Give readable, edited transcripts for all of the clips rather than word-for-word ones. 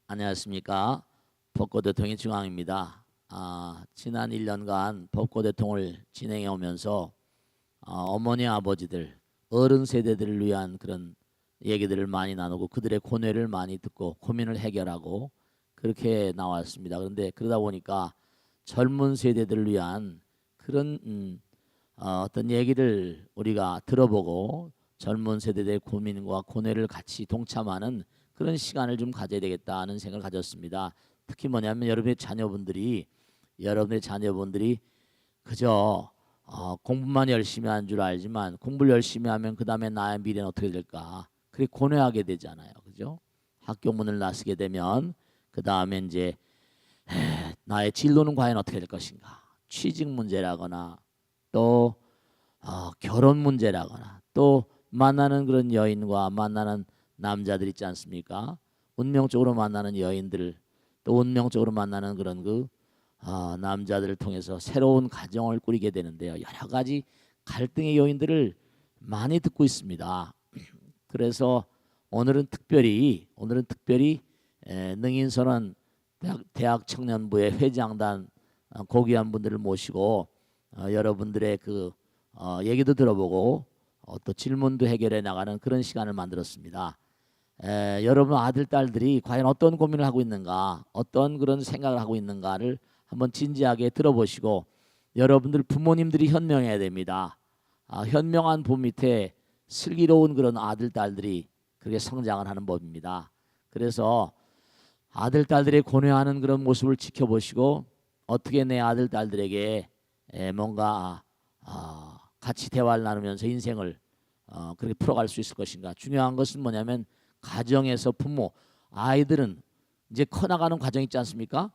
안녕하십니까. 법고대통의 중앙입니다. 지난 1년간 법고대통을 진행해 오면서 어머니 아버지들 어른 세대들을 위한 그런 얘기들을 많이 나누고 그들의 고뇌를 많이 듣고 고민을 해결하고 그렇게 나왔습니다. 그런데 그러다 보니까 젊은 세대들을 위한 그런 어떤 얘기를 우리가 들어보고 젊은 세대들의 고민과 고뇌를 같이 동참하는 그런 시간을 좀 가져야 되겠다는 생각을 가졌습니다. 특히 뭐냐면 여러분의 자녀분들이 그저 공부만 열심히 한 줄 알지만 공부를 열심히 하면 그 다음에 나의 미래는 어떻게 될까? 그렇게 고뇌하게 되잖아요, 그죠? 학교 문을 나서게 되면 그 다음에 이제 나의 진로는 과연 어떻게 될 것인가? 취직 문제라거나 또 결혼 문제라거나 또 만나는 그런 여인과 만나는 남자들 있지 않습니까? 운명적으로 만나는 여인들 또 운명적으로 만나는 그런 남자들을 통해서 새로운 가정을 꾸리게 되는데요. 여러 가지 갈등의 요인들을 많이 듣고 있습니다. 그래서 오늘은 특별히 능인선언 대학 청년부의 회장단 고귀한 분들을 모시고 여러분들의 얘기도 들어보고 또 질문도 해결해 나가는 그런 시간을 만들었습니다. 여러분 아들 딸들이 과연 어떤 고민을 하고 있는가, 어떤 그런 생각을 하고 있는가를 한번 진지하게 들어보시고 여러분들 부모님들이 현명해야 됩니다. 현명한 부 밑에 슬기로운 그런 아들 딸들이 그렇게 성장을 하는 법입니다. 그래서 아들 딸들의 고뇌하는 그런 모습을 지켜보시고 어떻게 내 아들 딸들에게 뭔가 같이 대화를 나누면서 인생을 그렇게 풀어갈 수 있을 것인가. 중요한 것은 뭐냐면 가정에서 아이들은 이제 커나가는 과정 있지 않습니까?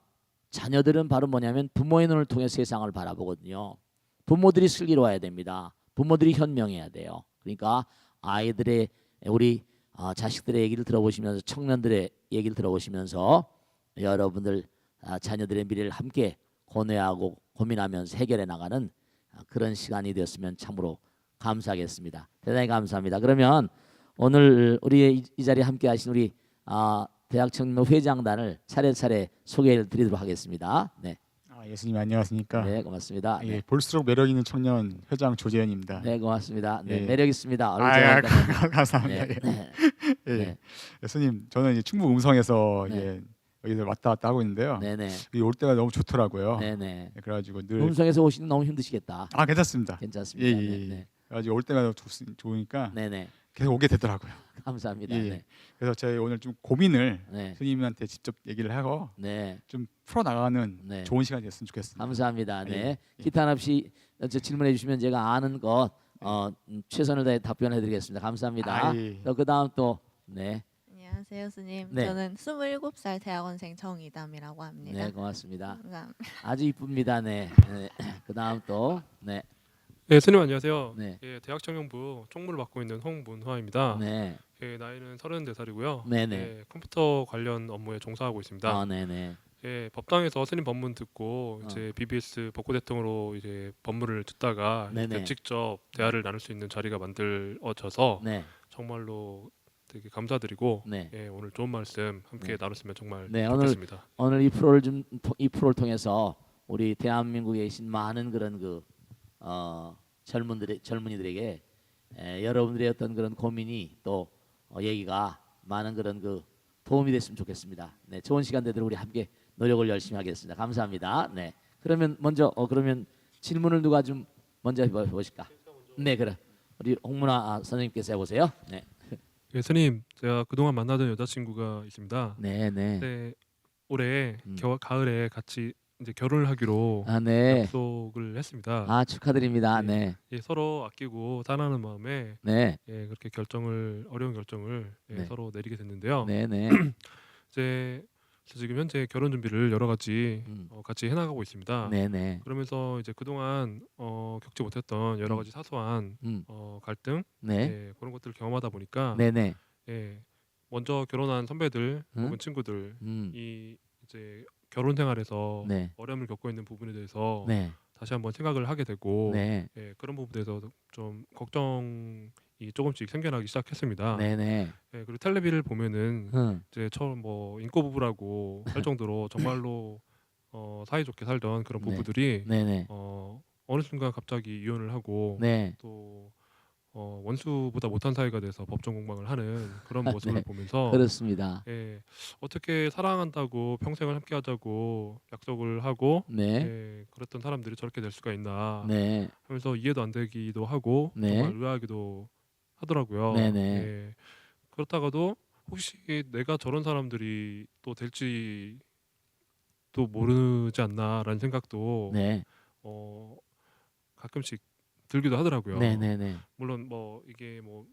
자녀들은 바로 뭐냐면 부모의 눈을 통해 세상을 바라보거든요. 부모들이 슬기로워야 됩니다. 부모들이 현명해야 돼요. 그러니까 아이들의 우리 자식들의 얘기를 들어보시면서 청년들의 얘기를 들어보시면서 여러분들 자녀들의 미래를 함께 고뇌하고 고민하면서 해결해 나가는 그런 시간이 되었으면 참으로 감사하겠습니다. 대단히 감사합니다. 그러면 오늘 우리 이 자리에 함께 하신 우리 대학 청년 회장단을 차례차례 소개를 드리도록 하겠습니다. 네. 예수님 안녕하십니까? 네, 고맙습니다. 네. 볼수록 매력 있는 청년 회장 조재현입니다. 네, 고맙습니다. 네, 예. 매력 있습니다. 얼굴 감사합니다. 네. 네. 네. 네. 예수님 저는 이제 충북 음성에서 네. 여기서 왔다 갔다 하고 있는데요. 네, 네. 여기 올 때가 너무 좋더라고요. 네, 네. 그래가지고 늘 음성에서 오시는 너무 힘드시겠다. 괜찮습니다. 괜찮습니다. 예. 네, 네. 그래가지고 올 때마다 좋으니까 네, 네. 계속 오게 되더라고요. 감사합니다. 예. 네. 그래서 제가 오늘 좀 고민을 네. 스님한테 직접 얘기를 하고 네. 좀 풀어 나가는 네. 좋은 시간이 됐으면 좋겠습니다. 감사합니다. 네. 예. 기탄 없이 질문해 주시면 제가 아는 것 최선을 다해 답변해 드리겠습니다. 감사합니다. 또 그다음 또 네. 안녕하세요, 스님. 네. 저는 27살 대학원생 정이담이라고 합니다. 네, 고맙습니다. 감사합니다. 아주 이쁩니다. 네. 네. 그다음 또 네. 네, 스님 안녕하세요. 네. 예, 대학청년부 총무를 맡고 있는 홍문화입니다. 네. 예, 나이는 34살이고요. 네네. 예, 컴퓨터 관련 업무에 종사하고 있습니다. 네네. 예, 법당에서 스님 법문 듣고 어. 이제 BBS 법고대통으로 이제 법문을 듣다가 네네. 이렇게 직접 대화를 나눌 수 있는 자리가 만들어져서 네. 정말로 되게 감사드리고 네. 예, 오늘 좋은 말씀 함께 네. 나눴으면 정말 네, 좋겠습니다. 오늘 이 프로를 통해서 우리 대한민국에 계신 많은 그런 젊은이들에게 여러분들의 어떤 그런 고민이 또 얘기가 많은 그런 도움이 됐으면 좋겠습니다. 네, 좋은 시간 되도록 우리 함께 노력을 열심히 하겠습니다. 감사합니다. 네, 그러면 먼저 그러면 질문을 누가 좀 먼저 해보실까? 네, 그래. 우리 홍문화 선생님께서 해보세요. 네. 예, 스님 제가 그동안 만나던 여자친구가 있습니다. 네, 네. 네, 올해 음. 가을에 같이 이제 결혼을 하기로 네. 약속을 했습니다. 축하드립니다. 네. 예, 서로 아끼고 사랑하는 마음에 네. 예, 그렇게 어려운 결정을 예, 네. 서로 내리게 됐는데요. 네, 네. 이제 지금 현재 결혼 준비를 여러 가지 같이 해나가고 있습니다. 네, 네. 그러면서 이제 그동안 겪지 못했던 여러 가지 사소한 갈등, 네. 예, 그런 것들을 경험하다 보니까 네, 네. 예, 먼저 결혼한 선배들 혹은 친구들 이 이제 결혼 생활에서 네. 어려움을 겪고 있는 부분에 대해서 네. 다시 한번 생각을 하게 되고 네. 예, 그런 부분에 대해서 좀 걱정이 조금씩 생겨나기 시작했습니다. 네네. 예, 그리고 텔레비를 보면은 응. 이제 처음 뭐 인꼬 부부라고 할 정도로 정말로 사이좋게 살던 그런 네. 부부들이 네네. 어느 순간 갑자기 이혼을 하고 네. 또 원수보다 못한 사이가 돼서 법정 공방을 하는 그런 모습을 네. 보면서 그렇습니다. 예, 어떻게 사랑한다고 평생을 함께하자고 약속을 하고 네. 예, 그랬던 사람들이 저렇게 될 수가 있나 네. 하면서 이해도 안 되기도 하고 네. 정말 의아하기도 하더라고요. 네네. 예, 그렇다가도 혹시 내가 저런 사람들이 또 될지 또 모르지 않나라는 생각도 네. 어, 가끔씩 들기도 하더라고요. 네네네. 물론 뭐 이게 뭐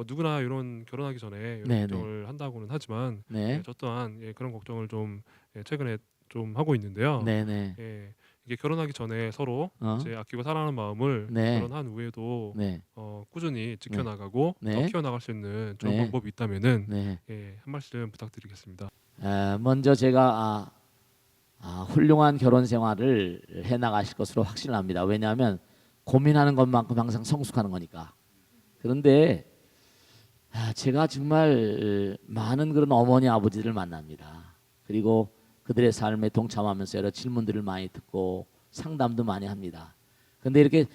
누구나 이런 결혼하기 전에 이런 네네. 걱정을 한다고는 하지만 네. 저 또한 그런 걱정을 좀 최근에 좀 하고 있는데요. 네네. 이게 결혼하기 전에 서로 이제 아끼고 사랑하는 마음을 네. 결혼한 후에도 네. 꾸준히 지켜나가고 더 네. 키워나갈 수 있는 좋은 네. 방법이 있다면은 네. 한 말씀 부탁드리겠습니다. 먼저 제가 훌륭한 결혼 생활을 해 나가실 것으로 확신합니다. 왜냐하면 고민하는 것만큼 항상 성숙하는 거니까. 그런데 제가 정말 많은 그런 어머니 아버지를 만납니다. 그리고 그들의 삶에 동참하면서 여러 질문들을 많이 듣고 상담도 많이 합니다. 그런데 이렇게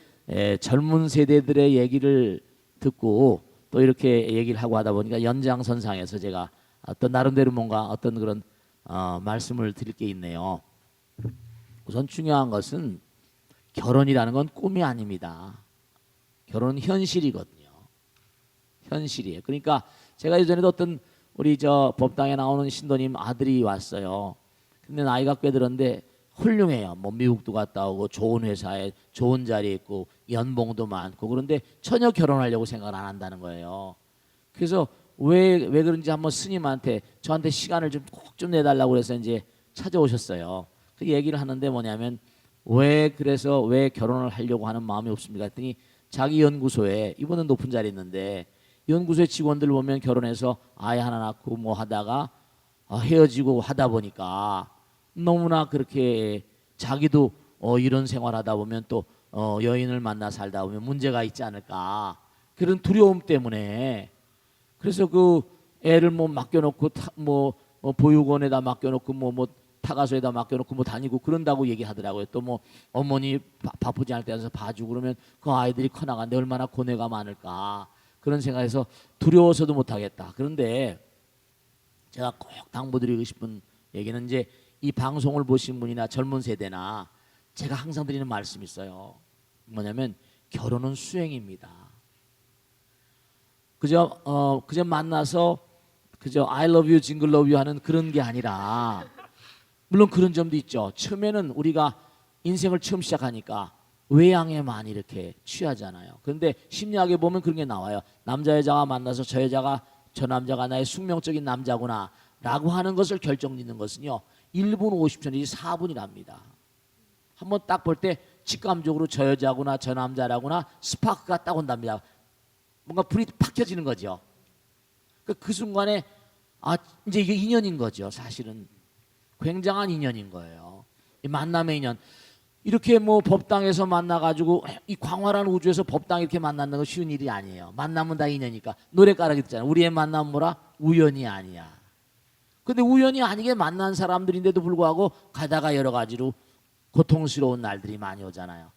젊은 세대들의 얘기를 듣고 또 이렇게 얘기를 하고 하다 보니까 연장선상에서 제가 어떤 나름대로 뭔가 어떤 그런 말씀을 드릴 게 있네요. 우선 중요한 것은 결혼이라는 건 꿈이 아닙니다. 결혼은 현실이거든요. 현실이에요. 그러니까 제가 예전에도 어떤 우리 저 법당에 나오는 신도님 아들이 왔어요. 근데 나이가 꽤 들었는데 훌륭해요. 뭐 미국도 갔다 오고 좋은 회사에 좋은 자리에 있고 연봉도 많고 그런데 전혀 결혼하려고 생각을 안 한다는 거예요. 그래서 왜 그런지 한번 스님한테 저한테 시간을 좀 꼭 좀 내달라고 그래서 이제 찾아오셨어요. 그 얘기를 하는데 뭐냐면 왜 결혼을 하려고 하는 마음이 없습니까? 했더니 자기 연구소에 이분은 높은 자리에 있는데 연구소의 직원들 보면 결혼해서 아이 하나 낳고 뭐 하다가 헤어지고 하다 보니까 너무나 그렇게 자기도 이런 생활하다 보면 또 여인을 만나 살다 보면 문제가 있지 않을까 그런 두려움 때문에 그래서 그 애를 뭐 맡겨놓고 보육원에다 맡겨놓고 뭐 타가소에다 맡겨놓고 뭐 다니고 그런다고 얘기하더라고요. 또 뭐 어머니 바쁘지 않을 때 와서 봐주고 그러면 그 아이들이 커나가는데 얼마나 고뇌가 많을까 그런 생각에서 두려워서도 못하겠다. 그런데 제가 꼭 당부드리고 싶은 얘기는 이제 이 방송을 보신 분이나 젊은 세대나 제가 항상 드리는 말씀이 있어요. 뭐냐면 결혼은 수행입니다. 그저 만나서 그저 I love you, jingle love you 하는 그런 게 아니라 물론 그런 점도 있죠. 처음에는 우리가 인생을 처음 시작하니까 외양에 많이 이렇게 취하잖아요. 그런데 심리학에 보면 그런 게 나와요. 남자 여자가 만나서 저 남자가 나의 숙명적인 남자구나 라고 하는 것을 결정짓는 것은요 1분 50초 내지 4분이랍니다. 한번 딱 볼 때 직감적으로 저 여자구나 저 남자라구나 스파크가 딱 온답니다. 뭔가 불이 팍 켜지는 거죠. 그 순간에 이제 이게 인연인 거죠. 사실은 굉장한 인연인 거예요. 이 만남의 인연. 이렇게 뭐 법당에서 만나가지고 이 광활한 우주에서 법당 이렇게 만나는 건 쉬운 일이 아니에요. 만나면 다 인연이니까 노래가락이 있잖아요. 우리의 만남 뭐라? 우연이 아니야. 근데 우연이 아니게 만난 사람들인데도 불구하고 가다가 여러 가지로 고통스러운 날들이 많이 오잖아요.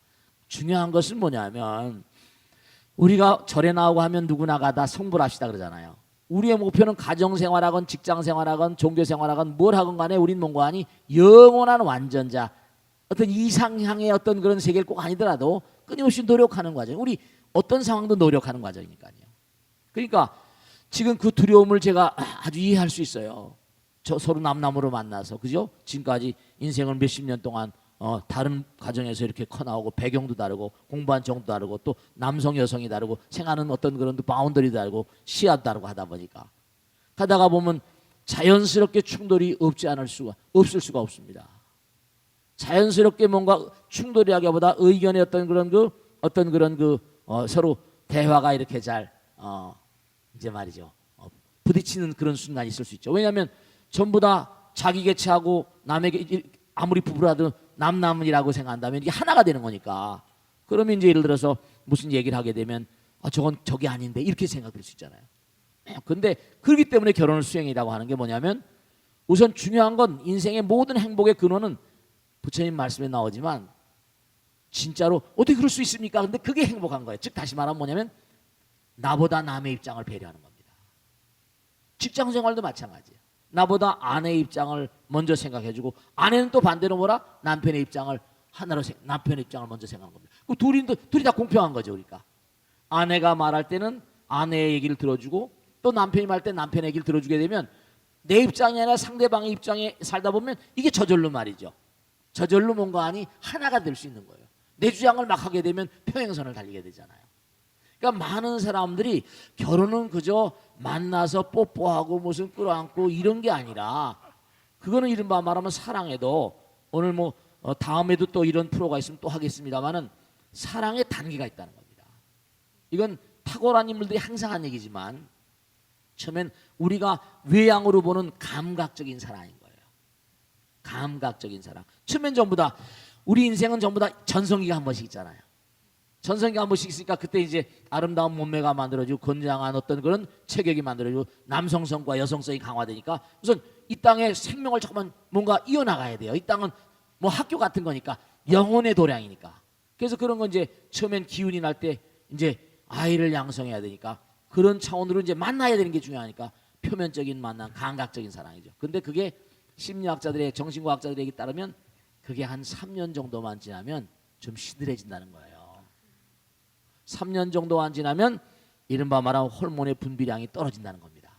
중요한 것은 뭐냐면 우리가 절에 나오고 하면 누구나 가다 성불합시다 그러잖아요. 우리의 목표는 가정생활하건 직장생활하건 종교생활하건 뭘 하건 간에 우린 뭔가 하니 영원한 완전자 어떤 이상향의 어떤 그런 세계를 꼭 아니더라도 끊임없이 노력하는 과정. 우리 어떤 상황도 노력하는 과정이니까요. 그러니까 지금 그 두려움을 제가 아주 이해할 수 있어요. 서로 남남으로 만나서 그죠? 지금까지 인생을 몇십 년 동안 다른 가정에서 이렇게 커나오고 배경도 다르고 공부한 정도 다르고 또 남성 여성이 다르고 생각하는 어떤 그런 바운더리도 다르고 시야도 다르고 하다 보니까 가다가 보면 자연스럽게 충돌이 없을 수가 없습니다. 자연스럽게 뭔가 충돌이라기보다 의견의 어떤 그런 서로 대화가 이렇게 잘 이제 말이죠 부딪히는 그런 순간이 있을 수 있죠. 왜냐하면 전부 다 자기 개체하고 남에게 아무리 부부라도 남남이라고 생각한다면 이게 하나가 되는 거니까. 그러면 이제 예를 들어서 무슨 얘기를 하게 되면 저건 저게 아닌데 이렇게 생각될 수 있잖아요. 근데 그렇기 때문에 결혼을 수행이라고 하는 게 뭐냐면 우선 중요한 건 인생의 모든 행복의 근원은 부처님 말씀에 나오지만 진짜로 어떻게 그럴 수 있습니까? 근데 그게 행복한 거예요. 즉 다시 말하면 뭐냐면 나보다 남의 입장을 배려하는 겁니다. 직장 생활도 마찬가지예요. 나보다 아내의 입장을 먼저 생각해주고 아내는 또 반대로 뭐라? 남편의 입장을 남편의 입장을 먼저 생각하는 겁니다. 그 둘이 다 공평한 거죠. 그러니까 아내가 말할 때는 아내의 얘기를 들어주고 또 남편이 말할 때 남편의 얘기를 들어주게 되면 내 입장이 아니라 상대방의 입장에 살다 보면 이게 저절로 말이죠. 저절로 뭔가 아니 하나가 될 수 있는 거예요. 내 주장을 막 하게 되면 평행선을 달리게 되잖아요. 그러니까 많은 사람들이 결혼은 그저 만나서 뽀뽀하고 무슨 끌어안고 이런 게 아니라 그거는 이른바 말하면 사랑에도 오늘 뭐 다음에도 또 이런 프로가 있으면 또 하겠습니다만은 사랑의 단계가 있다는 겁니다. 이건 탁월한 인물들이 항상 한 얘기지만 처음엔 우리가 외양으로 보는 감각적인 사랑인 거예요. 감각적인 사랑. 처음엔 전부 다 우리 인생은 전부 다 전성기가 한 번씩 있잖아요. 전성기가 한 번씩 있으니까 그때 이제 아름다운 몸매가 만들어지고 건장한 어떤 그런 체격이 만들어지고 남성성과 여성성이 강화되니까 우선 이 땅에 생명을 잠깐만 뭔가 이어나가야 돼요. 이 땅은 뭐 학교 같은 거니까 영혼의 도량이니까. 그래서 그런 건 이제 처음엔 기운이 날 때 이제 아이를 양성해야 되니까 그런 차원으로 이제 만나야 되는 게 중요하니까 표면적인 만남, 감각적인 사랑이죠. 근데 그게 심리학자들의 정신과학자들의 얘기 따르면 그게 한 3년 정도만 지나면 좀 시들해진다는 거예요. 3년 정도만 지나면 이른바 말하면 호르몬의 분비량이 떨어진다는 겁니다.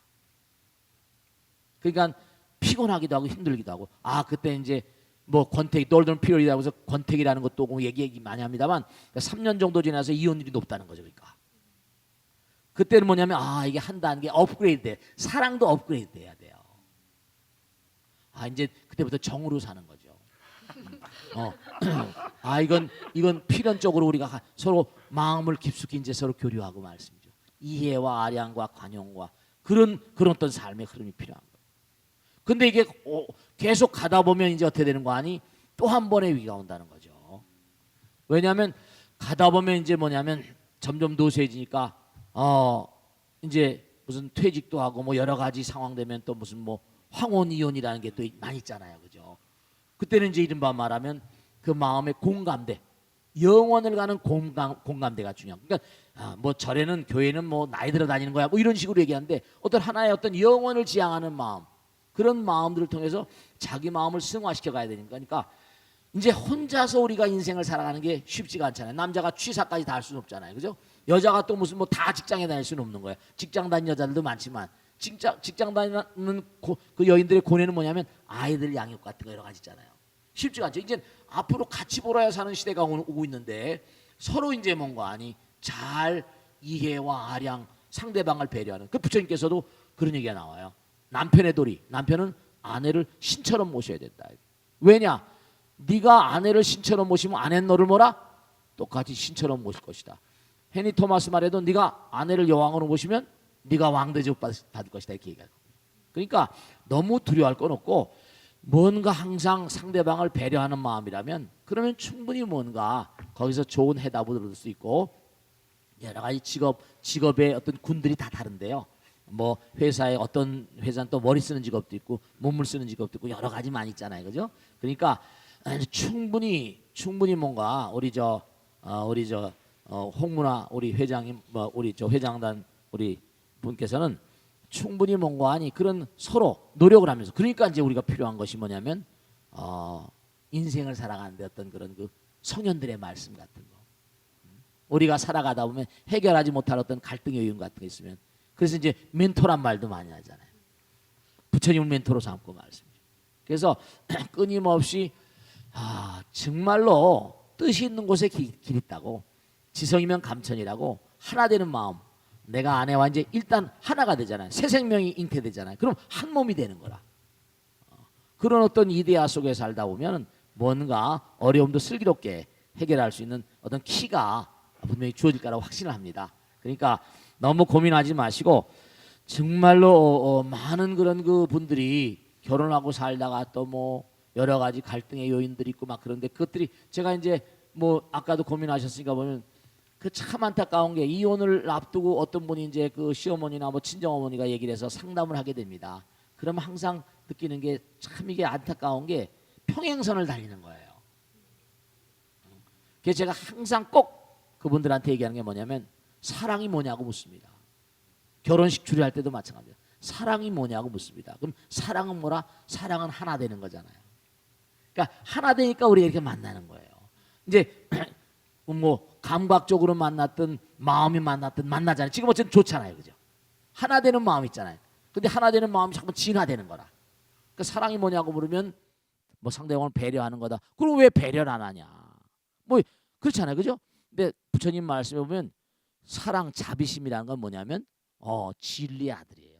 그러니까 피곤하기도 하고 힘들기도 하고 그때 이제 뭐 권태기, 골든 피리어드라고 해서 권태기라는 것도 얘기 많이 합니다만 3년 정도 지나서 이혼율이 높다는 거죠. 그러니까 그때는 뭐냐면 이게 한 단계 업그레이드 돼. 사랑도 업그레이드 돼야 돼요. 이제 그때부터 정으로 사는 거죠. 이건 필연적으로 우리가 서로 마음을 깊숙이 이제 서로 교류하고 말씀이죠. 이해와 아량과 관용과 그런 어떤 삶의 흐름이 필요한 거예요. 근데 이게 계속 가다 보면 이제 어떻게 되는 거 아니? 또 한 번의 위기가 온다는 거죠. 왜냐하면 가다 보면 이제 뭐냐면 점점 노쇠해지니까 이제 무슨 퇴직도 하고 뭐 여러 가지 상황 되면 또 무슨 뭐 황혼 이혼이라는 게 또 많이 있잖아요. 그죠? 그때는 이제 이른바 말하면 그 마음의 공감대, 영원을 가는 공감대가 중요합니다. 그러니까 뭐 절에는 교회는 뭐 나이 들어 다니는 거야 뭐 이런 식으로 얘기하는데 어떤 하나의 어떤 영원을 지향하는 마음, 그런 마음들을 통해서 자기 마음을 승화시켜 가야 되니까 그러니까 이제 혼자서 우리가 인생을 살아가는 게 쉽지가 않잖아요. 남자가 취사까지 다 할 수는 없잖아요. 그죠? 여자가 또 무슨 뭐 다 직장에 다닐 수는 없는 거예요. 직장 다니는 여자들도 많지만 직장 다니는 그 여인들의 고뇌는 뭐냐면 아이들 양육 같은 거 여러 가지 있잖아요. 쉽지가 않죠. 이제 앞으로 같이 보라야 사는 시대가 오고 있는데 서로 이제 뭔가 아니 잘 이해와 아량 상대방을 배려하는 그 부처님께서도 그런 얘기가 나와요. 남편의 도리, 남편은 아내를 신처럼 모셔야 된다. 왜냐? 네가 아내를 신처럼 모시면 아내는 너를 뭐라? 똑같이 신처럼 모실 것이다. 헤니 토마스 말에도 네가 아내를 여왕으로 모시면 네가 왕 대접 받을 것이다 이렇게 얘기해요. 그러니까 너무 두려워할 건 없고 뭔가 항상 상대방을 배려하는 마음이라면 그러면 충분히 뭔가 거기서 좋은 해답을 얻을 수 있고 여러 가지 직업의 어떤 군들이 다 다른데요. 뭐 회사에 어떤 회사는 또 머리 쓰는 직업도 있고 몸을 쓰는 직업도 있고 여러 가지 많이 있잖아요. 그죠? 그러니까 충분히 뭔가 우리 홍문화 우리 회장님 우리 회장단 우리 분께서는 충분히 뭔가 아니 그런 서로 노력을 하면서 그러니까 이제 우리가 필요한 것이 뭐냐면 인생을 살아가는데 어떤 그런 그 성현들의 말씀 같은 거 우리가 살아가다 보면 해결하지 못할 어떤 갈등의 요인 같은 게 있으면 그래서 이제 멘토란 말도 많이 하잖아요. 부처님을 멘토로 삼고 말씀이죠. 그래서 끊임없이 정말로 뜻이 있는 곳에 길 있다고 지성이면 감천이라고 하나 되는 마음 내가 아내와 이제 일단 하나가 되잖아요. 새 생명이 잉태되잖아요. 그럼 한 몸이 되는 거라. 그런 어떤 이데아 속에 살다 보면 뭔가 어려움도 슬기롭게 해결할 수 있는 어떤 키가 분명히 주어질 거라고 확신을 합니다. 그러니까 너무 고민하지 마시고 정말로 많은 그런 그 분들이 결혼하고 살다가 또 뭐 여러 가지 갈등의 요인들이 있고 막 그런데 그것들이 제가 이제 뭐 아까도 고민하셨으니까 보면 그 참 안타까운 게 이혼을 앞두고 어떤 분이 이제 그 시어머니나 뭐 친정 어머니가 얘기를 해서 상담을 하게 됩니다. 그러면 항상 느끼는 게 참 이게 안타까운 게 평행선을 달리는 거예요. 그래서 제가 항상 꼭 그분들한테 얘기하는 게 뭐냐면 사랑이 뭐냐고 묻습니다. 결혼식 주례할 때도 마찬가지예요. 사랑이 뭐냐고 묻습니다. 그럼 사랑은 뭐라? 사랑은 하나 되는 거잖아요. 그러니까 하나 되니까 우리 이렇게 만나는 거예요. 이제 뭐 감각적으로 만났든 마음이 만났든 만나잖아요. 지금 어쨌든 좋잖아요, 그죠? 하나 되는 마음 있잖아요. 근데 하나 되는 마음이 자꾸 진화되는 거라. 그 사랑이 뭐냐고 물으면 뭐 상대방을 배려하는 거다. 그럼 왜 배려를 안 하냐? 뭐 그렇잖아요, 그죠? 근데 부처님 말씀에 보면 사랑 자비심이라는 건 뭐냐면 진리의 아들이에요.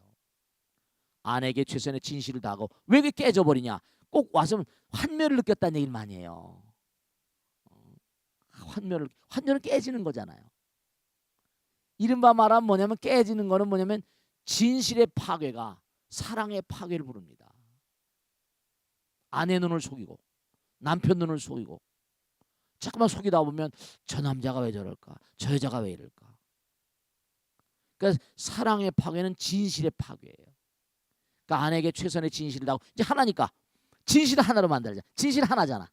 아내에게 최선의 진실을 다하고 왜 이게 깨져버리냐? 꼭 와서 환멸을 느꼈다는 얘기를 많이 해요. 환멸은 깨지는 거잖아요. 이른바 말하면 뭐냐면 깨지는 거는 뭐냐면 진실의 파괴가 사랑의 파괴를 부릅니다. 아내 눈을 속이고 남편 눈을 속이고 자꾸만 속이다 보면 저 남자가 왜 저럴까? 저 여자가 왜 이럴까? 그러니까 사랑의 파괴는 진실의 파괴예요. 그러니까 아내에게 최선의 진실을 다하고 이제 하나니까 진실을 하나로 만들자. 진실 하나잖아.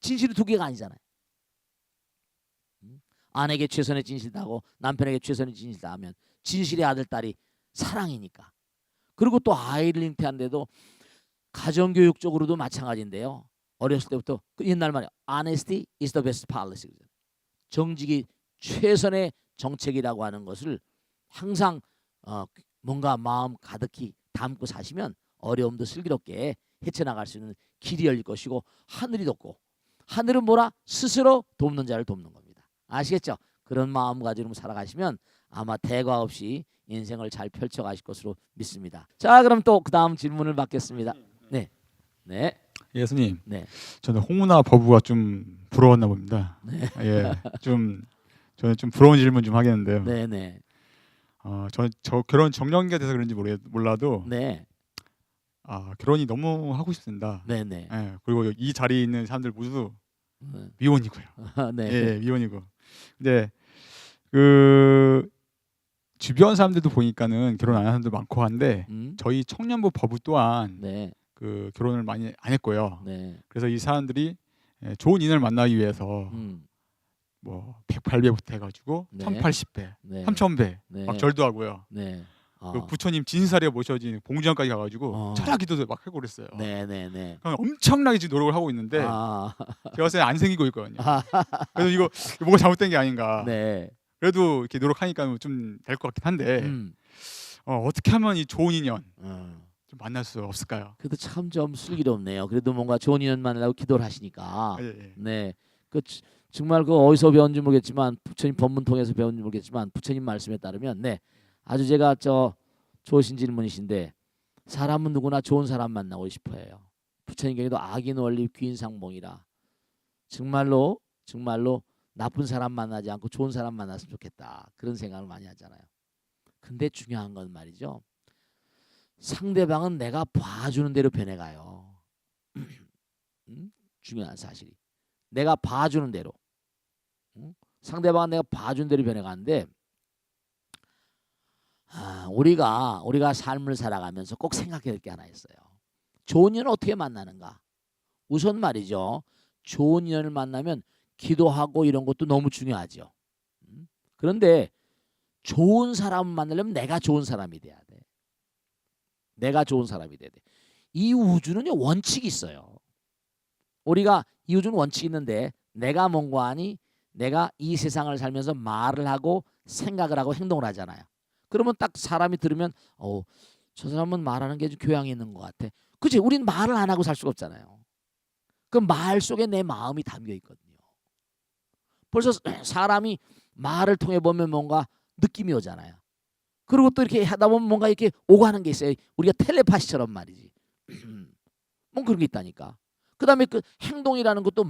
진실이 두 개가 아니잖아요. 아내에게 최선의 진실 다하고 남편에게 최선의 진실 다하면 진실의 아들 딸이 사랑이니까. 그리고 또 아이를 잉태한데도 가정교육적으로도 마찬가지인데요. 어렸을 때부터 그 옛날 말이야. Honesty is the best policy. 정직이 최선의 정책이라고 하는 것을 항상 뭔가 마음 가득히 담고 사시면 어려움도 슬기롭게 헤쳐나갈 수 있는 길이 열릴 것이고 하늘이 돕고 하늘은 뭐라? 스스로 돕는 자를 돕는 겁니다. 아시겠죠? 그런 마음가짐으로 살아가시면 아마 대과 없이 인생을 잘 펼쳐가실 것으로 믿습니다. 자, 그럼 또 그 다음 질문을 받겠습니다. 네, 네, 예수님, 네. 저는 홍문화 법우가 좀 부러웠나 봅니다. 네. 예, 저는 좀 부러운 질문 좀 하겠는데요. 네, 네, 저는 저 결혼 정년기가 돼서 그런지 몰라도 네, 결혼이 너무 하고 싶습니다. 네, 네, 예, 그리고 이 자리에 있는 사람들 모두 네, 미혼이고요. 네, 예, 미혼이고. 근데 그 주변 사람들도 보니까는 결혼 안 하는 사람도 많고 한데 저희 청년부 법우 또한 네, 그 결혼을 많이 안 했고요. 네, 그래서 이 사람들이 좋은 인연을 만나기 위해서 뭐 108배부터 해가지고 네. 1080배, 네, 3000배 네, 막 절도 하고요. 네, 그 부처님 진사리에 모셔진 봉지원까지 가가지고 철학 기도도 막 하고 그랬어요. 네, 네, 네. 그럼 엄청나게 지금 노력을 하고 있는데 제가 봤을 때 안 생기고 있거든요. 그래서 이거 뭐가 잘못된 게 아닌가. 네, 그래도 이렇게 노력하니까 좀 될 것 같긴 한데 어떻게 하면 이 좋은 인연 좀 만날 수 없을까요? 그래도 참 좀 슬기롭네요. 그래도 뭔가 좋은 인연 만나려고 기도를 하시니까. 예, 예. 네, 정말 그 어디서 배운지 모르겠지만 부처님 법문 통해서 배운지 모르겠지만 부처님 말씀에 따르면 아주 제가 좋으신 질문이신데 사람은 누구나 좋은 사람 만나고 싶어해요. 부처님 경에도 악인 원리 귀인상봉이라 정말로 나쁜 사람 만나지 않고 좋은 사람 만났으면 좋겠다 그런 생각을 많이 하잖아요. 근데 중요한 건 말이죠. 상대방은 내가 봐주는 대로 변해가요. 중요한 사실이. 내가 봐주는 대로. 상대방은 내가 봐주는 대로 변해가는데 우리가 삶을 살아가면서 꼭 생각해야 될 게 하나 있어요. 좋은 인연을 어떻게 만나는가? 우선 말이죠. 좋은 인연을 만나면 기도하고 이런 것도 너무 중요하죠. 그런데 좋은 사람을 만나려면 내가 좋은 사람이 돼야 돼. 내가 좋은 사람이 돼야 돼. 이 우주는요 원칙이 있어요. 우리가 이 우주는 원칙이 있는데 내가 뭔가 하니 내가 이 세상을 살면서 말을 하고 생각을 하고 행동을 하잖아요. 그러면 딱 사람이 들으면 저 사람은 말하는 게 좀 교양이 있는 것 같아. 그치? 우리는 말을 안 하고 살 수가 없잖아요. 그 말 속에 내 마음이 담겨 있거든요. 벌써 사람이 말을 통해 보면 뭔가 느낌이 오잖아요. 그리고 또 이렇게 하다 보면 뭔가 이렇게 오고 하는 게 있어요. 우리가 텔레파시처럼 말이지. 뭐 그런 게 있다니까. 그다음에 그 행동이라는 것도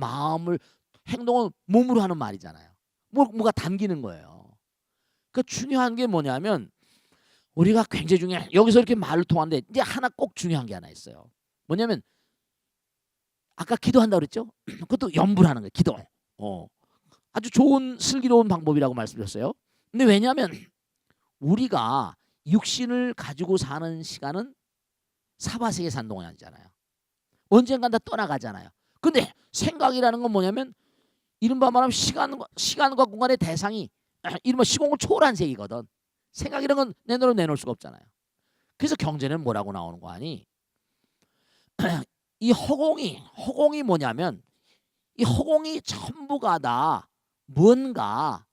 행동은 몸으로 하는 말이잖아요. 뭐가 담기는 거예요. 그 중요한 게 뭐냐면 우리가 굉장히 중요해. 여기서 이렇게 말을 통하는데 이제 하나 꼭 중요한 게 하나 있어요. 뭐냐면 아까 기도한다고 그랬죠? 그것도 염불하는 거예요. 기도. 아주 좋은 슬기로운 방법이라고 말씀드렸어요. 근데 왜냐하면 우리가 육신을 가지고 사는 시간은 사바세계 산 동안이잖아요. 언젠간 다 떠나가잖아요. 근데 생각이라는 건 뭐냐면 이른바 말하면 시간과 공간의 대상이 이른바 시공을 초월한 세계거든. 생각이라는 건 내 눈으로 내놓을 수가 없잖아요. 그래서 경전에는 뭐라고 나오는 거 아니? 이 허공이 뭐냐면 이 허공이 전부가 다 뭔가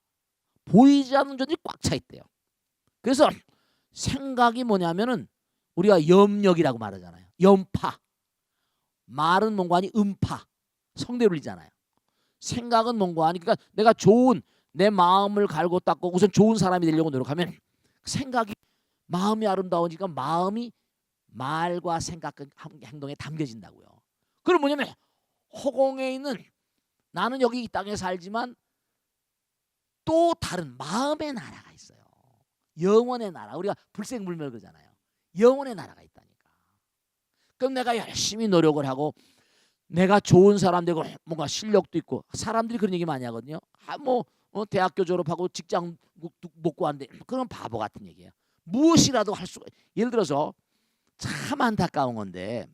보이지 않는 존재이 꽉 차 있대요. 그래서 생각이 뭐냐면은 우리가 염력이라고 말하잖아요. 염파. 말은 뭔가 아니 음파. 성대 울리잖아요. 생각은 뭔가 아니 그러니까 내가 좋은 내 마음을 갈고 닦고 우선 좋은 사람이 되려고 노력하면 생각이 마음이 아름다우니까 마음이 말과 생각 행동에 담겨진다고요. 그럼 뭐냐면 허공에 있는 나는 여기 이 땅에 살지만 또 다른 마음의 나라가 있어요. 영원의 나라. 우리가 불생불멸 그러잖아요. 영원의 나라가 있다니까. 그럼 내가 열심히 노력을 하고 내가 좋은 사람 되고 뭔가 실력도 있고 사람들이 그런 얘기 많이 하거든요. 대학교 졸업하고 직장 못 구한데 그건 바보 같은 얘기예요. 무엇이라도 할 수가 예를 들어서 참 안타까운 건데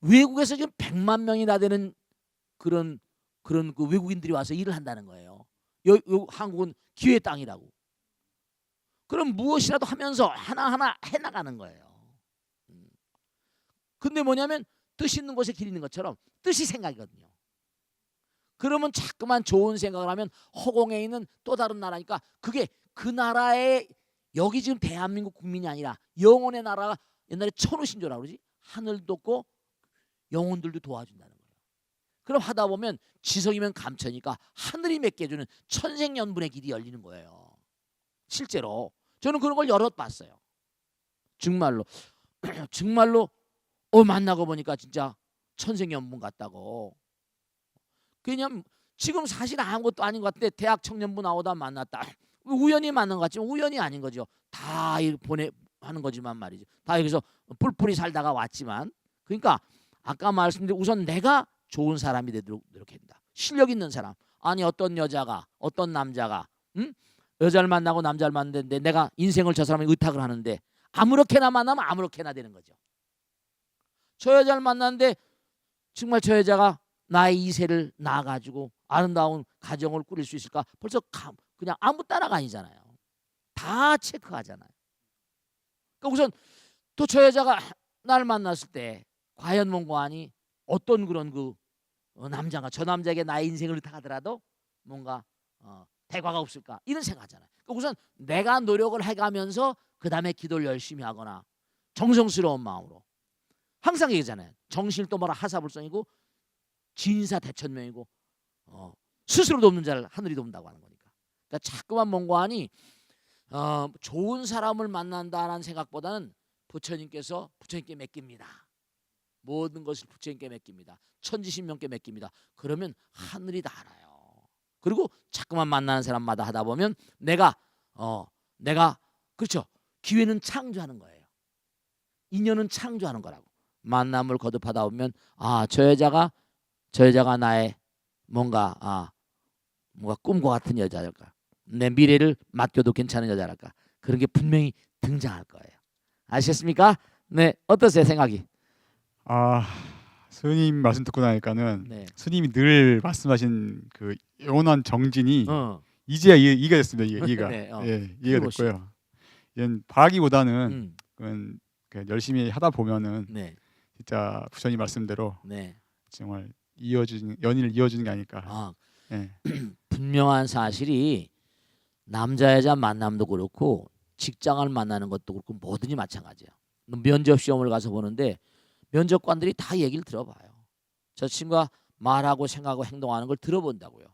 외국에서 지금 100만 명이나 되는 그런 그 외국인들이 와서 일을 한다는 거예요. 한국은 기회의 땅이라고. 그럼 무엇이라도 하면서 하나하나 해나가는 거예요. 근데 뭐냐면 뜻 있는 곳에 길 있는 것처럼 뜻이 생각이거든요. 그러면 자꾸만 좋은 생각을 하면 허공에 있는 또 다른 나라니까 그게 그 나라의 여기 지금 대한민국 국민이 아니라 영혼의 나라가 옛날에 천우신조라고 그러지 하늘도 없고 영혼들도 도와준다는 거예요. 그럼 하다 보면 지성이면 감천이니까 하늘이 맺게 해주는 천생연분의 길이 열리는 거예요. 실제로 저는 그런 걸 여러 봤어요. 정말로 만나고 보니까 진짜 천생연분 같다고. 그냥 지금 사실 아무것도 아닌 것 같은데 대학 청년부 나오다 만났다. 우연히 만난 것 같지만 우연이 아닌 거죠. 다 하는 거지만 말이죠. 다 여기서 뿔뿔이 살다가 왔지만 그러니까 아까 말씀드린 우선 내가 좋은 사람이 되도록 노력한다. 실력 있는 사람. 아니 어떤 여자가 어떤 남자가 여자를 만나고 남자를 만났는데 내가 인생을 저 사람에게 의탁을 하는데 아무렇게나 만나면 아무렇게나 되는 거죠. 저 여자를 만났는데 정말 저 여자가 나의 이세를 낳아가지고 아름다운 가정을 꾸릴 수 있을까? 벌써 그냥 아무 따라가 아니잖아요. 다 체크하잖아요. 그러니까 우선 또 저 여자가 나를 만났을 때 과연 뭔가 아니 어떤 그런 남자가 저 남자에게 나의 인생을 의탁하더라도 뭔가 대과가 없을까 이런 생각하잖아요. 그러니까 우선 내가 노력을 해가면서 그 다음에 기도를 열심히 하거나 정성스러운 마음으로 항상 얘기잖아요. 정신을 뭐라 하사불성이고 진사대천명이고 스스로 돕는 자를 하늘이 돕는다고 하는 거니까. 그러니까 자꾸만 뭔가 하니 좋은 사람을 만난다라는 생각보다는 부처님께 맡깁니다. 모든 것을 부처님께 맡깁니다. 천지신명께 맡깁니다. 그러면 하늘이 다 알아요. 그리고 자꾸만 만나는 사람마다 하다 보면 내가 그렇죠. 기회는 창조하는 거예요. 인연은 창조하는 거라고. 만남을 거듭하다 보면 저 여자가 나의 뭔가 꿈과 같은 여자랄까. 내 미래를 맡겨도 괜찮은 여자랄까. 그런 게 분명히 등장할 거예요. 아시겠습니까? 네, 어떠세요 생각이? 스님 말씀 듣고 나니까는 네. 스님이 늘 말씀하신 그 영원한 정진이 이제야 이해가 됐습니다. 이해가 네, 이해가 됐고요. 이건 바라기보다는 그건 열심히 하다 보면은 네. 진짜 부처님 말씀대로 네. 정말 연인을 이어주는 게 아닐까. 네. 분명한 사실이 남자 여자 만남도 그렇고 직장을 만나는 것도 그렇고 뭐든지 마찬가지예요. 면접 시험을 가서 보는데 면접관들이 다 얘기를 들어봐요. 저 친구가 말하고 생각하고 행동하는 걸 들어본다고요.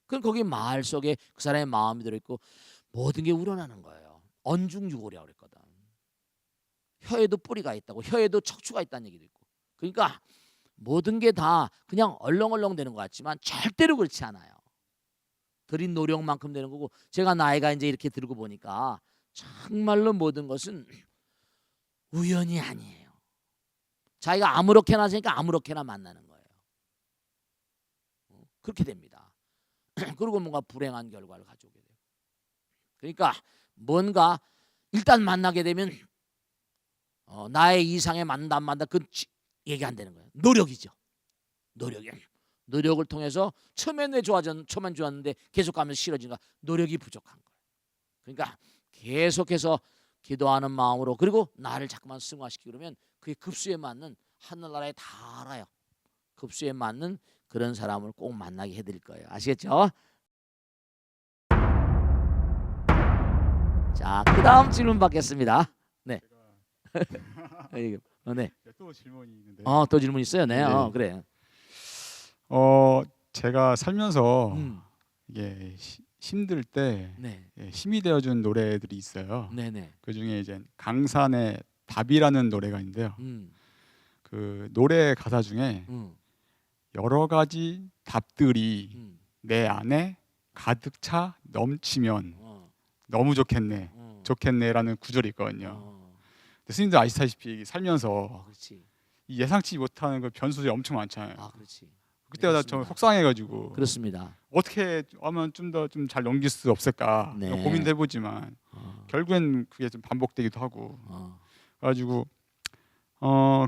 그럼 거기 말 속에 그 사람의 마음이 들어있고 모든 게 우러나는 거예요. 언중유골이라고 그랬거든. 혀에도 뿌리가 있다고, 혀에도 척추가 있다는 얘기도 있고. 그러니까 모든 게 다 그냥 얼렁얼렁 되는 것 같지만 절대로 그렇지 않아요. 들인 노력만큼 되는 거고 제가 나이가 이제 이렇게 들고 보니까 정말로 모든 것은 우연이 아니에요. 자기가 아무렇게나 하니까 아무렇게나 만나는 거예요. 그렇게 됩니다. 그리고 뭔가 불행한 결과를 가져오게 돼요. 그러니까 뭔가 일단 만나게 되면 나의 이상에 만나 그 얘기 안 되는 거예요. 노력이죠. 노력을 통해서 처음엔 처음엔 좋았는데 계속 가면서 싫어지니까 노력이 부족한 거예요. 그러니까 계속해서 기도하는 마음으로 그리고 나를 자꾸만 승화시키고 그러면 그게 급수에 맞는 하늘나라에 다 알아요. 급수에 맞는 그런 사람을 꼭 만나게 해드릴 거예요. 아시겠죠? 자, 그 다음 질문 받겠습니다. 네. 네. 또 질문이 있는데. 또 질문 있어요. 네. 네. 그래. 제가 살면서 음. 이게 힘들 때 네. 힘이 되어준 노래들이 있어요. 네네. 그 중에 이제 강산의 답이라는 노래가 있는데요. 그 노래 가사 중에 여러 가지 답들이 내 안에 가득 차 넘치면 너무 좋겠네라는 구절이 있거든요. 근데 스님들 아시다시피 살면서 그렇지. 이 예상치 못하는 그 변수들이 엄청 많잖아요. 그렇지. 그때마다 좀 속상해가지고 그렇습니다. 어떻게 하면 좀 더 좀 잘 넘길 수 없을까 네. 고민도 해보지만 결국엔 그게 좀 반복되기도 하고 그래가지고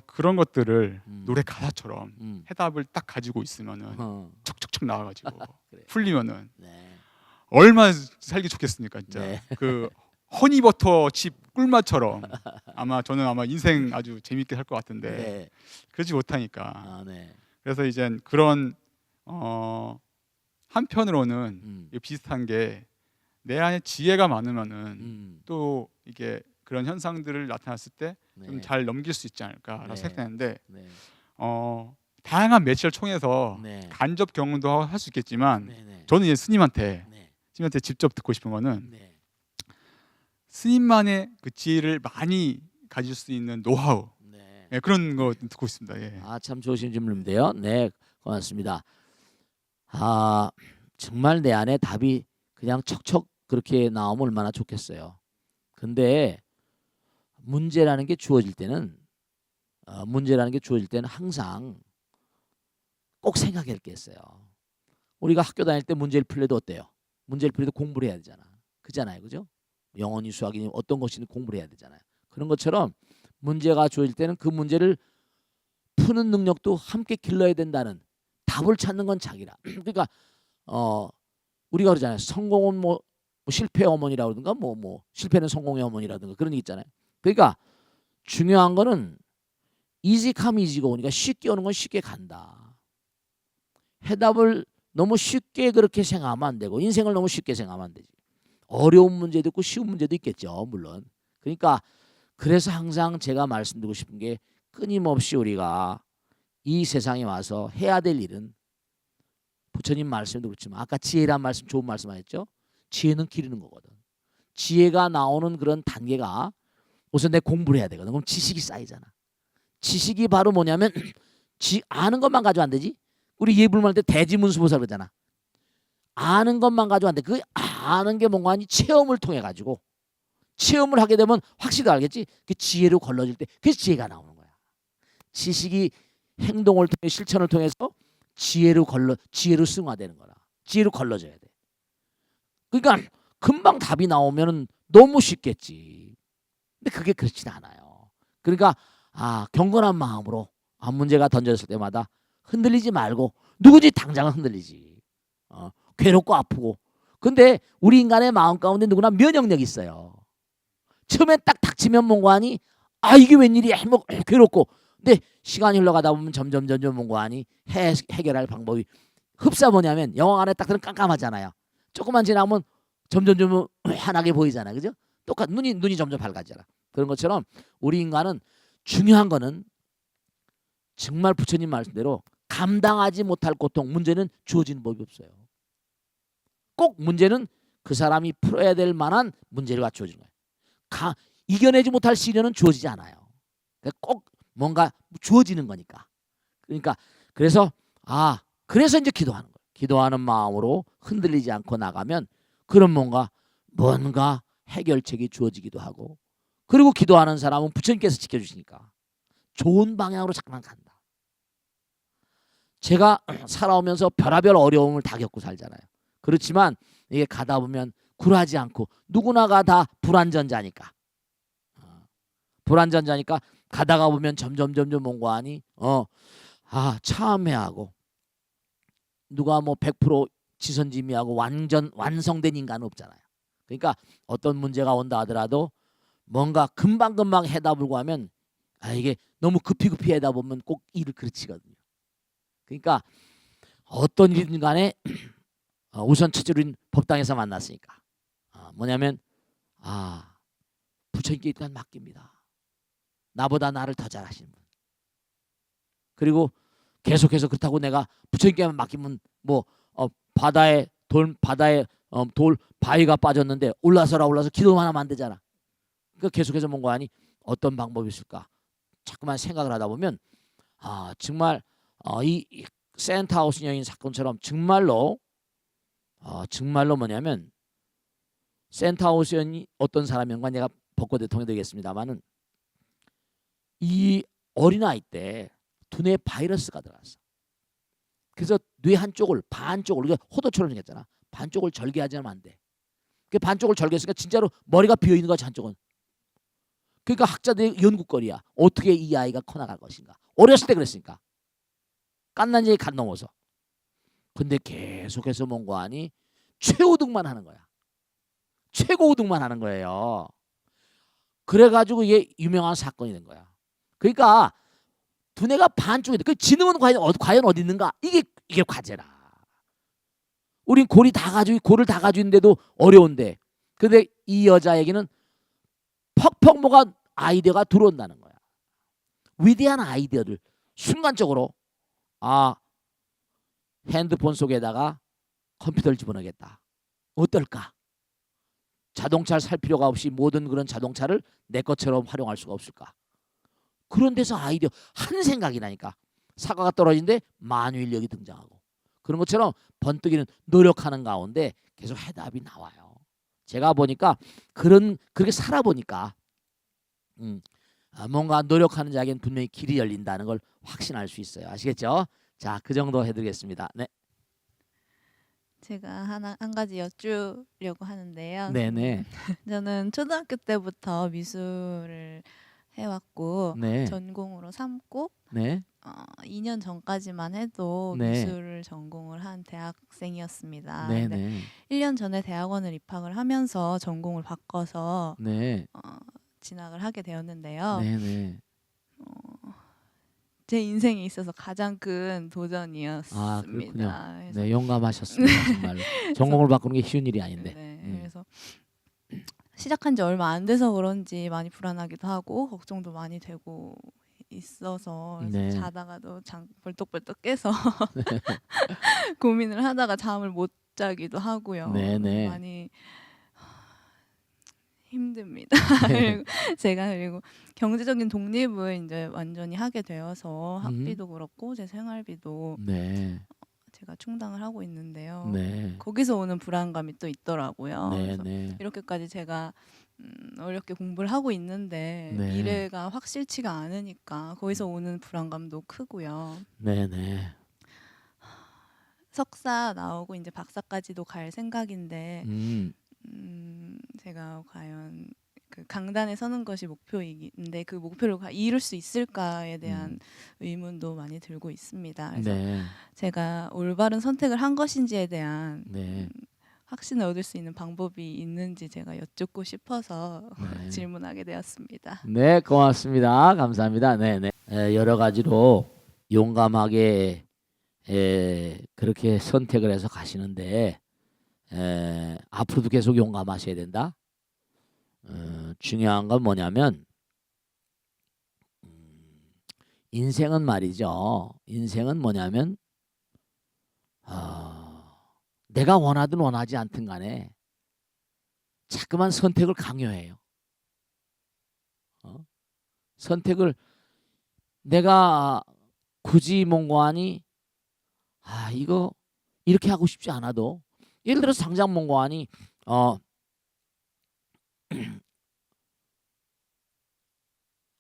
그런 것들을 노래 가사처럼 해답을 딱 가지고 있으면은 촉촉촉 나와가지고 그래. 풀리면은 네. 얼마나 살기 좋겠습니까 진짜. 네. 그 허니버터 칩 꿀맛처럼 저는 아마 인생 아주 재밌게 살 것 같은데 네. 그러지 못하니까. 네. 그래서 이제 그런 한편으로는 비슷한 게 내 안에 지혜가 많으면은 또 이게 그런 현상들을 나타났을 때 좀 잘 넘길 수 있지 않을까라고 생각했는데 다양한 매체를 통해서 간접 경험도 할 수 있겠지만 저는 이제 스님한테 직접 듣고 싶은 거는 스님만의 그 지혜를 많이 가질 수 있는 노하우 그런 거 듣고 있습니다. 예. 참 좋으신 질문인데요. 네, 고맙습니다. 정말 내 안에 답이 그냥 척척 그렇게 나오면 얼마나 좋겠어요. 근데 문제라는 게 주어질 때는 항상 꼭 생각할 게 있어요. 우리가 학교 다닐 때 문제를 풀려도 어때요? 문제를 풀려도 공부를 해야 되잖아. 그잖아요, 그죠? 영어니 수학이니 어떤 것이든 공부를 해야 되잖아요. 그런 것처럼 문제가 주어질 때는 그 문제를 푸는 능력도 함께 길러야 된다는 답을 찾는 건 자기라. 그러니까 우리가 그러잖아요. 성공은 뭐 실패의 어머니라든가 뭐 실패는 성공의 어머니라든가 그런 얘기 있잖아요. 그러니까 중요한 거는 easy come easy go. 그러니까 쉽게 오는 건 쉽게 간다. 해답을 너무 쉽게 그렇게 생각하면 안 되고 인생을 너무 쉽게 생각하면 안 되지. 어려운 문제도 있고 쉬운 문제도 있겠죠, 물론. 그러니까 그래서 항상 제가 말씀드리고 싶은 게 끊임없이 우리가 이 세상에 와서 해야 될 일은 부처님 말씀도 그렇지만 아까 지혜란 말씀 좋은 말씀 하셨죠? 지혜는 기르는 거거든. 지혜가 나오는 그런 단계가 우선 내 공부를 해야 되거든. 그럼 지식이 쌓이잖아. 지식이 바로 뭐냐면 아는 것만 가지고 안 되지. 우리 예불만 할 때 대지문수보살 그러잖아. 아는 것만 가지고 안 돼. 그 아는 게 뭔가 하니 체험을 통해 가지고 체험을 하게 되면 확실히 알겠지. 그 지혜로 걸러질 때 그래서 지혜가 나오는 거야. 지식이 행동을 통해 실천을 통해서 지혜로 승화되는 거라. 지혜로 걸러져야 돼. 그러니까 금방 답이 나오면은 너무 쉽겠지. 근데 그게 그렇진 않아요. 그러니까 경건한 마음으로 문제가 던져졌을 때마다 흔들리지 말고 누구지 당장은 흔들리지. 괴롭고 아프고. 근데 우리 인간의 마음 가운데 누구나 면역력이 있어요. 처음에 딱 닥치면 뭔가 하니 이게 웬일이야 뭐 괴롭고 근데 시간이 흘러가다 보면 점점 뭔가 하니 해결할 방법이 흡사 뭐냐면 영화 안에 딱 들으면 깜깜하잖아요. 조금만 지나면 점점 환하게 보이잖아요. 그죠? 똑같 눈이 점점 밝아지잖아. 그런 것처럼 우리 인간은 중요한 거는 정말 부처님 말씀대로 감당하지 못할 고통 문제는 주어지는 법이 없어요. 꼭 문제는 그 사람이 풀어야 될 만한 문제를 갖추어지는 거예요. 이겨내지 못할 시련은 주어지지 않아요. 그러니까 꼭 뭔가 주어지는 거니까. 그러니까 그래서 이제 기도하는 거예요. 기도하는 마음으로 흔들리지 않고 나가면 그런 뭔가 해결책이 주어지기도 하고 그리고 기도하는 사람은 부처님께서 지켜주시니까 좋은 방향으로 자꾸만 간다. 제가 살아오면서 별의별 어려움을 다 겪고 살잖아요. 그렇지만 이게 가다 보면 굴하지 않고 누구나가 다 불안전자니까. 불안전자니까 가다가 보면 점점 뭔가 하니 참회하고 누가 뭐 100% 지선지미하고 완전 완성된 인간은 없잖아요. 그러니까 어떤 문제가 온다 하더라도 뭔가 금방금방 해다 보고 하면 이게 너무 급히 해다 보면 꼭 일을 그르치거든요. 그러니까 어떤 일이든 간에 우선 첫째로 법당에서 만났으니까 뭐냐면 부처님께 일단 맡깁니다. 나보다 나를 더 잘하시는 분. 그리고 계속해서 그렇다고 내가 부처님께만 맡기면 뭐 바다에 돌 바위가 빠졌는데 올라서 기도만 하면 안 되잖아. 그러니까 계속해서 뭔가 하니 어떤 방법이 있을까? 자꾸만 생각을 하다 보면 정말 이 센터하우스 여인 사건처럼 정말로 뭐냐면 센터하우스 여인이 어떤 사람인가 내가 법과 대통령이 되겠습니다만은 이 어린아이 때 두뇌에 바이러스가 들어갔어. 그래서 뇌 한쪽을 반쪽을 우리가 호도처럼 생겼잖아. 반쪽을 절개하지 않으면 안 돼. 그 반쪽을 절개했으니까 진짜로 머리가 비어 있는 거야 한쪽은. 그러니까 학자들의 연구거리야. 어떻게 이 아이가 커나갈 것인가. 어렸을 때 그랬으니까. 갓난지에 갓 넘어서. 근데 계속해서 뭔가 하니 최우등만 하는 거야. 최고우등만 하는 거예요. 그래가지고 이게 유명한 사건이 된 거야. 그러니까 두뇌가 반쪽이 돼. 그 지능은 과연 어디 있는가? 이게 과제라. 우린 골을 다 가지고 있는데도 어려운데. 근데 이 여자에게는 퍽퍽 뭐가 아이디어가 들어온다는 거야. 위대한 아이디어를 순간적으로 핸드폰 속에다가 컴퓨터를 집어넣겠다. 어떨까? 자동차를 살 필요가 없이 모든 그런 자동차를 내 것처럼 활용할 수가 없을까? 그런 데서 아이디어 한 생각이 나니까 사과가 떨어진데 만유인력이 등장하고 그런 것처럼 번뜩이는 노력하는 가운데 계속 해답이 나와요. 제가 보니까 그렇게 살아보니까 뭔가 노력하는 자에게는 분명히 길이 열린다는 걸 확신할 수 있어요. 아시겠죠? 자, 그 정도 해드리겠습니다. 네. 제가 한 가지 여쭈려고 하는데요. 네네. 저는 초등학교 때부터 미술을 해왔고 네. 전공으로 삼고 네. 2년 전까지만 해도 네. 미술을 전공을 한 대학생이었습니다. 근데 네네. 1년 전에 대학원을 입학을 하면서 전공을 바꿔서 네. 진학을 하게 되었는데요. 네네. 제 인생에 있어서 가장 큰 그렇군요. 도전이었습니다. 그래서 네, 용감하셨습니다. 정말로. 전공을 바꾸는 게 쉬운 일이 아닌데. 그래서 시작한 지 얼마 안 돼서 그런지 많이 불안하기도 하고 걱정도 많이 되고 있어서 네. 자다가도 벌떡벌떡 깨서 고민을 하다가 잠을 못 자기도 하고요. 네네. 많이 힘듭니다. 그리고 제가 경제적인 독립을 이제 완전히 하게 되어서 학비도 그렇고 제 생활비도 네. 제가 충당을 하고 있는데요. 네. 거기서 오는 불안감이 또 있더라고요. 그래서 네네. 이렇게까지 제가 어렵게 공부를 하고 있는데 네. 미래가 확실치가 않으니까 거기서 오는 불안감도 크고요. 네네. 석사 나오고 이제 박사까지도 갈 생각인데 제가 과연 그 강단에 서는 것이 목표인데 그 목표를 이룰 수 있을까에 대한 의문도 많이 들고 있습니다. 그래서 네. 제가 올바른 선택을 한 것인지에 대한 네. 확신을 얻을 수 있는 방법이 있는지 제가 여쭙고 싶어서 네. 질문하게 되었습니다. 네, 고맙습니다. 감사합니다. 네네. 여러 가지로 용감하게 그렇게 선택을 해서 가시는데 앞으로도 계속 용감하셔야 된다. 중요한 건 뭐냐면 인생은 말이죠. 인생은 뭐냐면 내가 원하든 원하지 않든 간에 자꾸만 선택을 강요해요. 선택을 내가 굳이 뭔가하니 이거 이렇게 하고 싶지 않아도 예를 들어서 당장 뭔가하니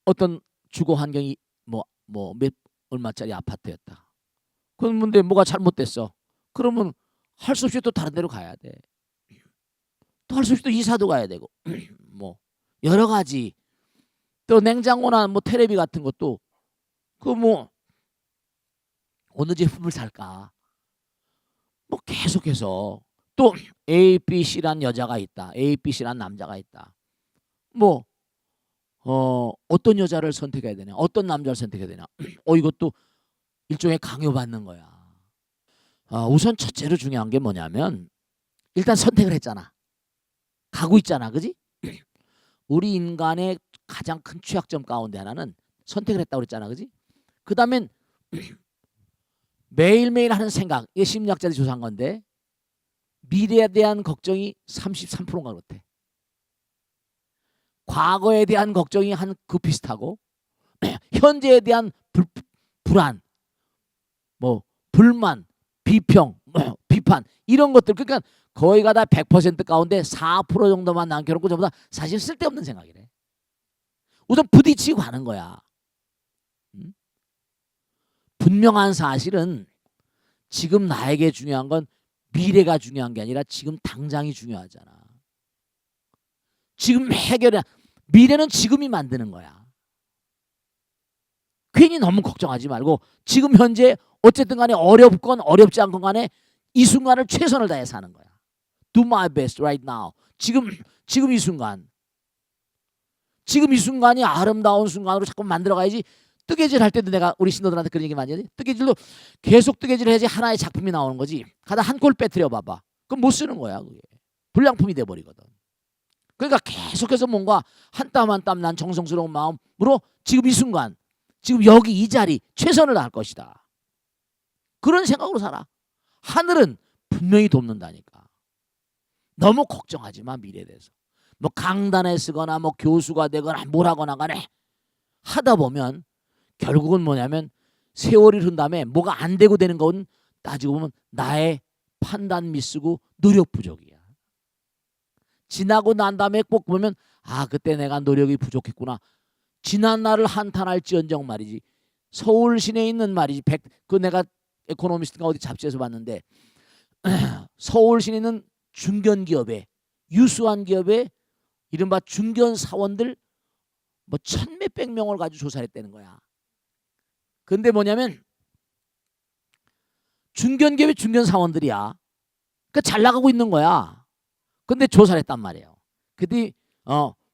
어떤 주거 환경이 몇 얼마짜리 아파트였다. 그런데 뭐가 잘못됐어. 그러면 할 수 없이 또 다른 데로 가야 돼. 또 할 수 없이 또 이사도 가야 되고 뭐 여러 가지 또 냉장고나 뭐 테레비 같은 것도 그 뭐 어느 제품을 살까 뭐 계속해서 또 A, B, C란 여자가 있다. A, B, C란 남자가 있다. 뭐 어떤 여자를 선택해야 되냐, 어떤 남자를 선택해야 되냐. 이것도 일종의 강요받는 거야. 우선 첫째로 중요한 게 뭐냐면 일단 선택을 했잖아. 가고 있잖아, 그지? 우리 인간의 가장 큰 취약점 가운데 하나는 선택을 했다고 그랬잖아, 그지? 그 다음엔 매일매일 하는 생각, 이게 심리학자들이 조사한 건데 미래에 대한 걱정이 33%인가 그렇대. 과거에 대한 걱정이 한 그 비슷하고 현재에 대한 불안, 뭐 불만, 비평, 비판 이런 것들, 그러니까 거의가 다 100% 가운데 4% 정도만 남겨놓고 전부 다 사실 쓸데없는 생각이래. 우선 부딪히고 가는 거야. 분명한 사실은 지금 나에게 중요한 건 미래가 중요한 게 아니라 지금 당장이 중요하잖아. 지금 해결해. 미래는 지금이 만드는 거야. 괜히 너무 걱정하지 말고 지금 현재 어쨌든 간에 어렵건 어렵지 않건 간에 이 순간을 최선을 다해 사는 거야. Do my best right now. 지금 이 순간. 지금 이 순간이 아름다운 순간으로 자꾸 만들어가야지. 뜨개질 할 때도 내가 우리 신도들한테 그런 얘기 많이 하지. 뜨개질도 계속 뜨개질을 해야지 하나의 작품이 나오는 거지. 가다 한 꼴 빼뜨려 봐봐. 그럼 못 쓰는 거야. 그게. 불량품이 돼버리거든. 그러니까 계속해서 뭔가 한 땀 한 땀 난 정성스러운 마음으로 지금 이 순간, 지금 여기 이 자리 최선을 다할 것이다. 그런 생각으로 살아. 하늘은 분명히 돕는다니까. 너무 걱정하지 마, 미래에 대해서. 뭐 강단에 쓰거나 뭐 교수가 되거나 뭘 하거나 간에 하다 보면 결국은 뭐냐면 세월이 흐른 다음에 뭐가 안 되고 되는 건 따지고 보면 나의 판단 미스고 노력 부족이야. 지나고 난 다음에 꼭 보면 그때 내가 노력이 부족했구나. 지난 날을 한탄할지언정 말이지. 서울 시내에 있는 말이지. 그 내가 에코노미스트가 어디 잡지에서 봤는데 서울 시내에 있는 중견기업에 유수한 기업에 이른바 중견 사원들 뭐 1,000몇백 명을 가지고 조사를 했다는 거야. 근데 뭐냐면 중견기업의 중견 사원들이야. 그러니까 잘 나가고 있는 거야. 근데 조사를 했단 말이에요. 그때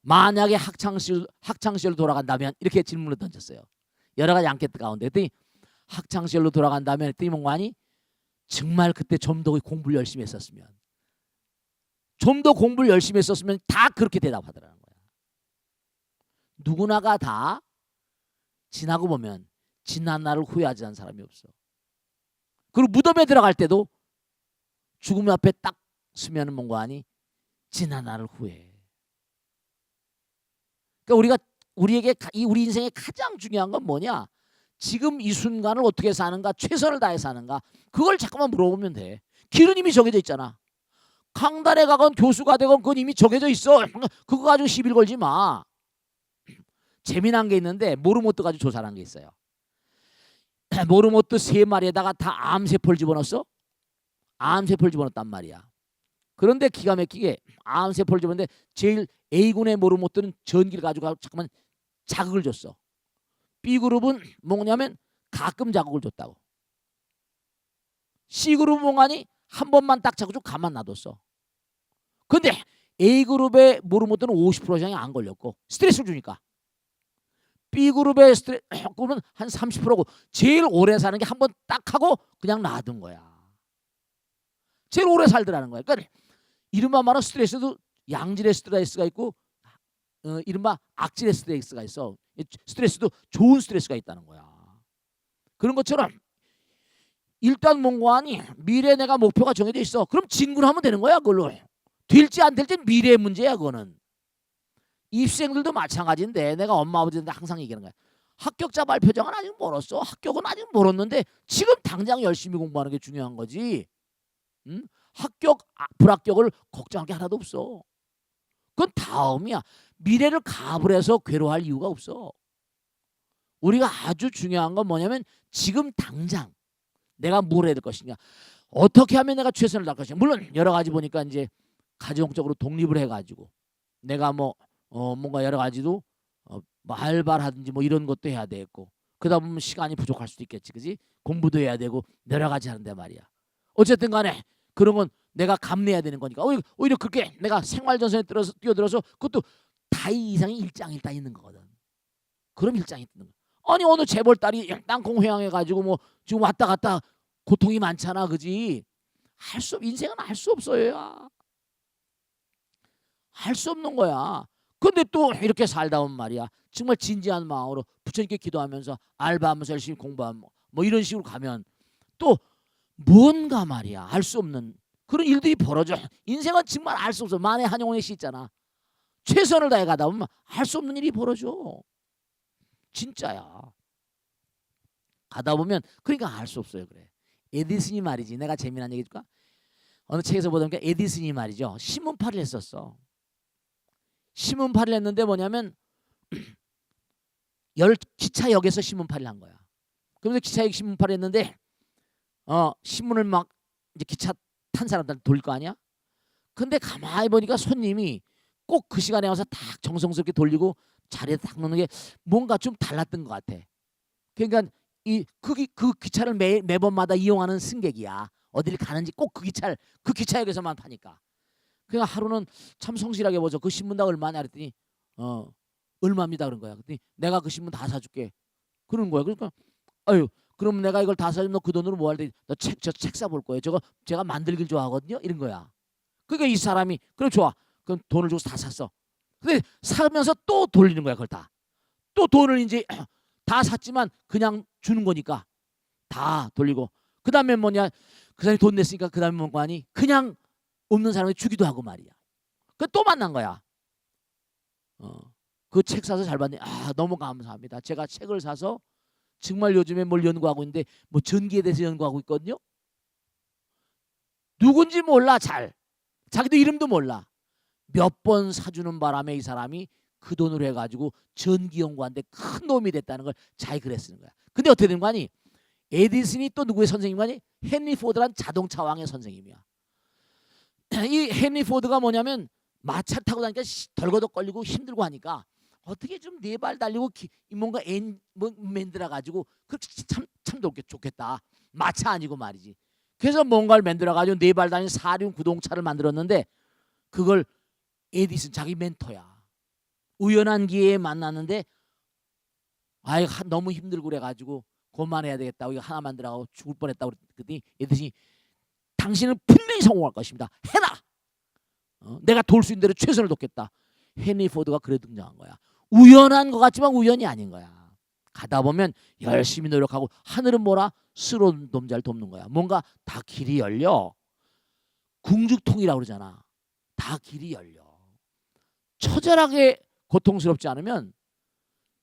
만약에 학창시절로 돌아간다면 이렇게 질문을 던졌어요. 여러 가지 앙케이트 가운데. 그랬더니 학창시절로 돌아간다면 했더니 뭔가니 정말 그때 좀 더 공부를 열심히 했었으면, 좀 더 공부를 열심히 했었으면 다 그렇게 대답하더라는 거야. 누구나가 다 지나고 보면 지난 날을 후회하지 않는 사람이 없어. 그리고 무덤에 들어갈 때도 죽음 앞에 딱 서면은 뭔가 하니 지난 날을 후회해. 그러니까 우리에게 우리 인생의 가장 중요한 건 뭐냐? 지금 이 순간을 어떻게 사는가, 최선을 다해 사는가, 그걸 자꾸만 물어보면 돼. 길은 이미 정해져 있잖아. 강단에 가건 교수가 되건 그건 이미 정해져 있어. 그거 가지고 시비 걸지 마. 재미난 게 있는데 모르모트 가지고 조사를 한 게 있어요. 모르모트 3마리에다가 다 암세포를 집어넣었어. 암세포를 집어넣었단 말이야. 그런데 기가 막히게 암세포를 집어넣는데 제일 A군의 모르모트는 전기를 가지고 잠깐만 자극을 줬어. B그룹은 뭐냐면 가끔 자극을 줬다고. C그룹은 뭐가니 한 번만 딱 자극 주고 가만 놔뒀어. 근데 A그룹의 모르모트는 50% 이상이 안 걸렸고 스트레스를 주니까. B그룹의 스트레스는 한 30%고 제일 오래 사는 게 한 번 딱 하고 그냥 놔둔 거야. 제일 오래 살더라는 거야. 그러니까 이른바 말하는 스트레스도 양질의 스트레스가 있고 이른바 악질의 스트레스가 있어. 스트레스도 좋은 스트레스가 있다는 거야. 그런 것처럼 일단 뭔가 하니 미래에 내가 목표가 정해져 있어. 그럼 진군하면 되는 거야. 그걸로. 될지 안 될지는 미래의 문제야. 그거는. 입시생들도 마찬가지인데 내가 엄마 아버지한테 항상 얘기하는 거야. 합격자 발표장은 아직 멀었어. 합격은 아직 멀었는데 지금 당장 열심히 공부하는 게 중요한 거지. 응? 합격, 불합격을 걱정할 게 하나도 없어. 그건 다음이야. 미래를 가불해서 괴로워할 이유가 없어. 우리가 아주 중요한 건 뭐냐면 지금 당장 내가 뭘 해야 될 것이냐. 어떻게 하면 내가 최선을 다할 것이냐. 물론 여러 가지 보니까 이제 가정적으로 독립을 해가지고 내가 뭔가 여러 가지도 뭐 알바를 하든지 뭐 이런 것도 해야 되겠고, 그러다 보면 시간이 부족할 수도 있겠지, 그지? 공부도 해야 되고 여러 가지 하는데 말이야. 어쨌든 간에 그런 건 내가 감내해야 되는 거니까 오히려 그렇게 내가 생활전선에 뛰어들어서 그것도 다이 이상이 일장일단 있는 거거든. 그럼 일장이 있는 거야. 아니 어느 재벌 딸이 땅콩 회항해가지고 뭐 지금 왔다 갔다 고통이 많잖아, 그지? 인생은 할 수 없어요. 할 수 없는 거야. 근데 또 이렇게 살다 보면 말이야, 정말 진지한 마음으로 부처님께 기도하면서 알바하면서 열심히 공부하면 뭐 이런 식으로 가면 또 뭔가 말이야 알 수 없는 그런 일들이 벌어져. 인생은 정말 알 수 없어. 만에 한영원의 시 있잖아. 최선을 다해 가다 보면 알 수 없는 일이 벌어져. 진짜야. 가다 보면 그러니까 알 수 없어요. 그래. 에디슨이 말이지. 내가 재미난 얘기 해줄까? 어느 책에서 보다 보니까 에디슨이 말이죠. 신문파를 했었어. 신문파를 했는데 뭐냐면 기차역에서 신문파를 한 거야. 그러면서 기차역 신문파를 했는데 신문을 막 이제 기차 탄 사람들 돌릴 거 아니야? 근데 가만히 보니까 손님이 꼭 그 시간에 와서 딱 정성스럽게 돌리고 자리에 딱 놓는 게 뭔가 좀 달랐던 것 같아. 그러니까 그 기차를 매번마다 이용하는 승객이야. 어디를 가는지 꼭 그 기차역에서만 파니까. 그러니까 하루는 참 성실하게 보죠. 그 신문당 얼마냐 그랬더니 얼마입니다 그런 거야. 그랬더니 내가 그 신문 다 사줄게 그러는 거야. 그러니까 아유 그럼 내가 이걸 다 사주면 너 그 돈으로 뭐 할 때 너 저 책 사볼 거예요. 저거 제가 만들길 좋아하거든요. 이런 거야. 그러니까 이 사람이 그럼 좋아. 그럼 돈을 주고 다 샀어. 근데 사면서 또 돌리는 거야. 그걸 또 돈을 이제 다 샀지만 그냥 주는 거니까 다 돌리고, 그 다음에 뭐냐, 그 사람이 돈 냈으니까 그 다음에 뭔가 하니 그냥 없는 사람에게 주기도 하고 말이야. 그 또 만난 거야. 그 책 사서 잘 받네. 너무 감사합니다. 제가 책을 사서 정말 요즘에 뭘 연구하고 있는데 뭐 전기에 대해서 연구하고 있거든요. 누군지 몰라. 자기도 이름도 몰라. 몇 번 사주는 바람에 이 사람이 그 돈으로 해가지고 전기 연구하는데 큰 도움이 됐다는 걸 잘 글에 쓰는 거야. 근데 어떻게 된 거 아니? 에디슨이 또 누구의 선생님 아니? 헨리 포드란 자동차 왕의 선생님이야. 이 헨리 포드가 뭐냐면 마차 타고 다니까 덜거덕 걸리고 힘들고 하니까 어떻게 좀 네 발 달리고 뭔가 만들어 가지고 그렇게 참 좋겠다. 마차 아니고 말이지. 그래서 뭔가를 만들어 가지고 네 발 달리는 사륜 구동차를 만들었는데 그걸 에디슨 자기 멘토야. 우연한 기회에 만났는데 너무 힘들고 그래가지고 그만해야 되겠다고 이거 하나 만들어가고 죽을 뻔했다고 그랬더니 에디슨이 당신은 분명히 성공할 것입니다. 해라. 내가 도울 수 있는 대로 최선을 돕겠다. 헨리 포드가 그래 등장한 거야. 우연한 것 같지만 우연이 아닌 거야. 가다 보면 열심히 노력하고 하늘은 뭐라? 스스로 돕자를 돕는 거야. 뭔가 다 길이 열려. 궁죽통이라고 그러잖아. 다 길이 열려. 처절하게 고통스럽지 않으면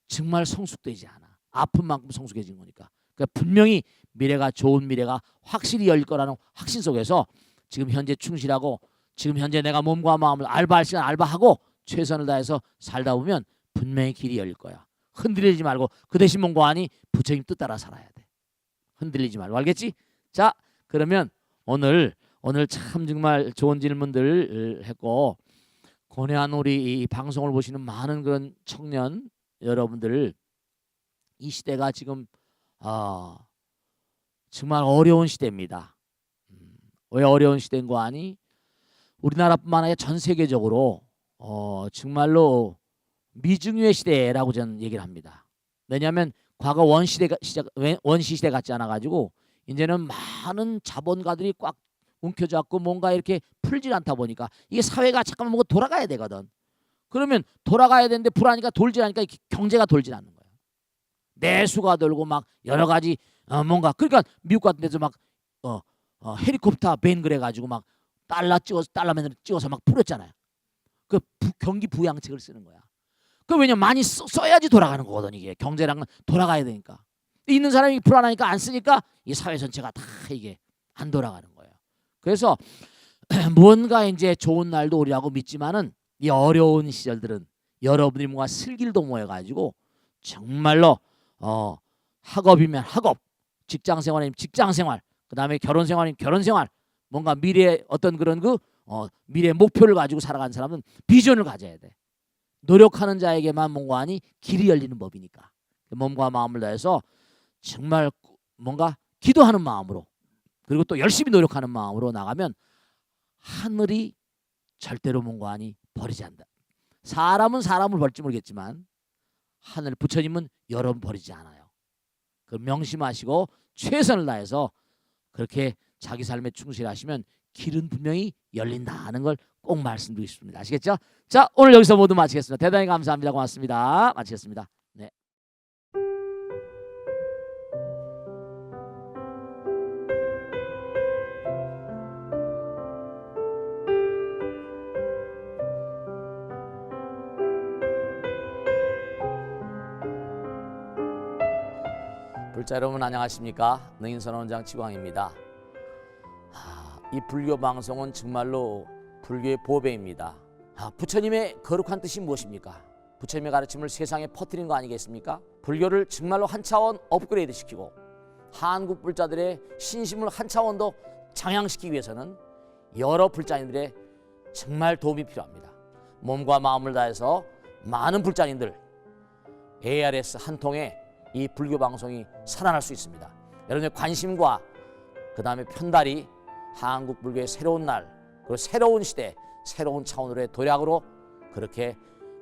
정말 성숙되지 않아. 아픈 만큼 성숙해진 거니까. 그러니까 분명히 미래가 좋은 미래가 확실히 열릴 거라는 확신 속에서 지금 현재 충실하고 지금 현재 내가 몸과 마음을 알바할 시간 알바하고 최선을 다해서 살다 보면 분명히 길이 열릴 거야. 흔들리지 말고 그 대신 뭔가 하니 부처님 뜻 따라 살아야 돼. 흔들리지 말고. 알겠지? 자, 그러면 오늘 참 정말 좋은 질문들 했고, 고뇌한 우리 이 방송을 보시는 많은 그런 청년 여러분들, 이 시대가 지금 정말 어려운 시대입니다. 왜 어려운 시대인 거 아니? 우리나라뿐만 아니라 전 세계적으로 정말로 미증유의 시대라고 저는 얘기를 합니다. 왜냐하면 과거 원시 시대 같지 않아 가지고 이제는 많은 자본가들이 꽉 움켜잡고 뭔가 이렇게 풀질 않다 보니까 이게 사회가 잠깐만 뭔가 돌아가야 되거든. 그러면 돌아가야 되는데 불하니까 돌질 않으니까 경제가 돌질 않는 거야. 내수가 돌고 막 여러 가지 뭔가, 그러니까 미국 같은 데서 막 헬리콥터 밴 그래 가지고 막 달러맨을 찍어서 막 뿌렸잖아요. 그 경기 부양책을 쓰는 거야. 그 왜냐면 많이 써야지 돌아가는 거거든. 이게 경제랑은 돌아가야 되니까. 있는 사람이 불안하니까 안 쓰니까 이 사회 전체가 다 이게 안 돌아가는 거예요. 그래서 뭔가 이제 좋은 날도 오리라고 믿지만은 이 어려운 시절들은 여러분들이 뭔가 슬길도 모여가지고 정말로 학업이면 학업, 직장생활이면 직장생활 그다음에 결혼 생활이면 결혼 생활, 뭔가 미래의 어떤 그런 미래 목표를 가지고 살아가는 사람은 비전을 가져야 돼. 노력하는 자에게만 몽고하니 길이 열리는 법이니까. 몸과 마음을 다해서 정말 뭔가 기도하는 마음으로, 그리고 또 열심히 노력하는 마음으로 나가면 하늘이 절대로 몽고하니 버리지 않는다. 사람은 사람을 버릴지 모르겠지만 하늘 부처님은 여러분 버리지 않아요. 그 명심하시고 최선을 다해서 그렇게 자기 삶에 충실하시면 길은 분명히 열린다는 걸 꼭 말씀드리고 싶습니다. 아시겠죠? 자, 오늘 여기서 모두 마치겠습니다. 대단히 감사합니다. 고맙습니다. 마치겠습니다. 네. 불자 여러분 안녕하십니까? 능인선원장 지광입니다. 이 불교 방송은 정말로 불교의 보배입니다. 부처님의 거룩한 뜻이 무엇입니까? 부처님의 가르침을 세상에 퍼뜨린 거 아니겠습니까? 불교를 정말로 한 차원 업그레이드 시키고 한국 불자들의 신심을 한 차원 더 장양시키기 위해서는 여러 불자님들의 정말 도움이 필요합니다. 몸과 마음을 다해서 많은 불자님들 ARS 한 통에 이 불교 방송이 살아날 수 있습니다. 여러분의 관심과 그 다음에 편달이 한국 불교의 새로운 날, 그리고 새로운 시대, 새로운 차원으로의 도약으로 그렇게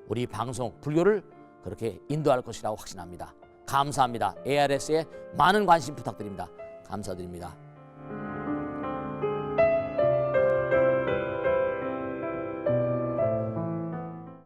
우리 방송 불교를 그렇게 인도할 것이라고 확신합니다. 감사합니다. ARS에 많은 관심 부탁드립니다. 감사드립니다.